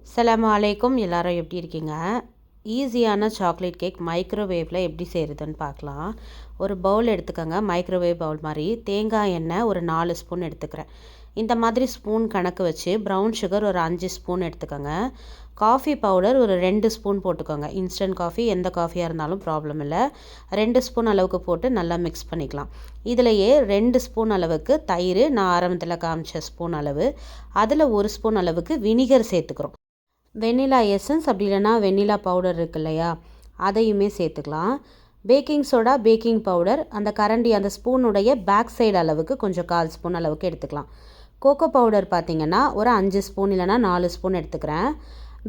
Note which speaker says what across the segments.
Speaker 1: அஸ்ஸலாமு அலைக்கும். எல்லாரும் எப்படி இருக்கீங்க? ஈஸியான சாக்லேட் கேக் மைக்ரோவேவில் எப்படி செய்கிறதுன்னு பார்க்கலாம். ஒரு பவுல் எடுத்துக்கோங்க, மைக்ரோவேவ் பவுல் மாதிரி. தேங்காய் எண்ணெய் ஒரு 4 ஸ்பூன் எடுத்துக்கிறேன். இந்த மாதிரி ஸ்பூன் கணக்கு வச்சு ப்ரௌன் சுகர் ஒரு 5 ஸ்பூன் எடுத்துக்கோங்க. காஃபி பவுடர் ஒரு 2 ஸ்பூன் போட்டுக்கோங்க. இன்ஸ்டன்ட் காஃபி எந்த காஃபியாக இருந்தாலும் ப்ராப்ளம் இல்லை. 2 ஸ்பூன் அளவுக்கு போட்டு நல்லா மிக்ஸ் பண்ணிக்கலாம். இதிலையே 2 ஸ்பூன் அளவுக்கு தயிர், நான் ஆரம்பத்தில் காமிச்ச ஸ்பூன் அளவு, அதில் 1 ஸ்பூன் அளவுக்கு வினிகர் சேர்த்துக்கிறோம். வெண்ணிலா எசன்ஸ் அப்படி இல்லைனா வெண்ணிலா பவுடர் இருக்கு இல்லையா, அதையுமே சேர்த்துக்கலாம். பேக்கிங் சோடா, பேக்கிங் பவுடர் அந்த கரண்டி அந்த ஸ்பூனுடைய பேக் சைடு அளவுக்கு கொஞ்சம் 1/4 ஸ்பூன் அளவுக்கு எடுத்துக்கலாம். கோகோ பவுடர் பார்த்திங்கன்னா ஒரு 5 ஸ்பூன் இல்லைனா 4 ஸ்பூன் எடுத்துக்கிறேன்.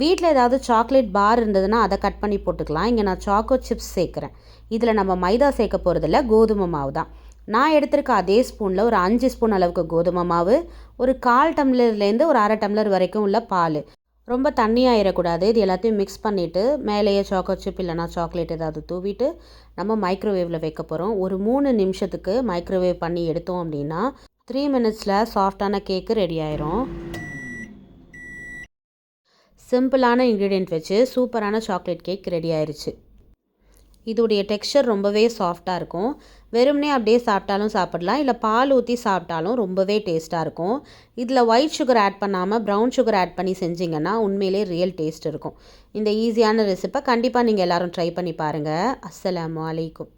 Speaker 1: வீட்டில் ஏதாவது சாக்லேட் பார் இருந்ததுன்னா அதை கட் பண்ணி போட்டுக்கலாம். இங்கே நான் சாக்கோ சிப்ஸ் சேர்க்குறேன். இதில் நம்ம மைதா சேர்க்க போகிறதில்ல, கோதுமை மாவு தான். நான் எடுத்திருக்க அதே ஸ்பூனில் ஒரு 5 ஸ்பூன் அளவுக்கு கோதுமை மாவு, ஒரு 1/4 டம்ளர்லேருந்து ஒரு 1/2 டம்ளர் வரைக்கும் உள்ள பால். ரொம்ப தண்ணியாகிடக்கூடாது. இது எல்லாத்தையும் மிக்ஸ் பண்ணிவிட்டு மேலேயே சாக்கோ சிப் இல்லைனா சாக்லேட் ஏதாவது தூவிட்டு நம்ம மைக்ரோவேவில் வைக்க போகிறோம். ஒரு 3 நிமிஷத்துக்கு மைக்ரோவேவ் பண்ணி எடுத்தோம் அப்படின்னா 3 மினிட்ஸில் சாஃப்டான கேக்கு ரெடி ஆயிரும். சிம்பிளான இன்க்ரீடியன்ட் வச்சு சூப்பரான சாக்லேட் கேக் ரெடி ஆயிடுச்சு. இதோடைய டெக்ஸ்சர் ரொம்பவே சாஃப்டாக இருக்கும். வெறுமனே அப்படியே சாப்பிட்டாலும் சாப்பிடலாம், இல்லை பால் ஊற்றி சாப்பிட்டாலும் ரொம்பவே டேஸ்ட்டாக இருக்கும். இதில் ஒயிட் சுகர் ஆட் பண்ணாமல் ப்ரௌன் சுகர் ஆட் பண்ணி செஞ்சிங்கன்னா உண்மையிலே ரியல் டேஸ்ட் இருக்கும். இந்த ஈஸியான ரெசிப்பை கண்டிப்பாக நீங்கள் எல்லோரும் ட்ரை பண்ணி பாருங்கள். அஸ்ஸலாமு அலைக்கும்.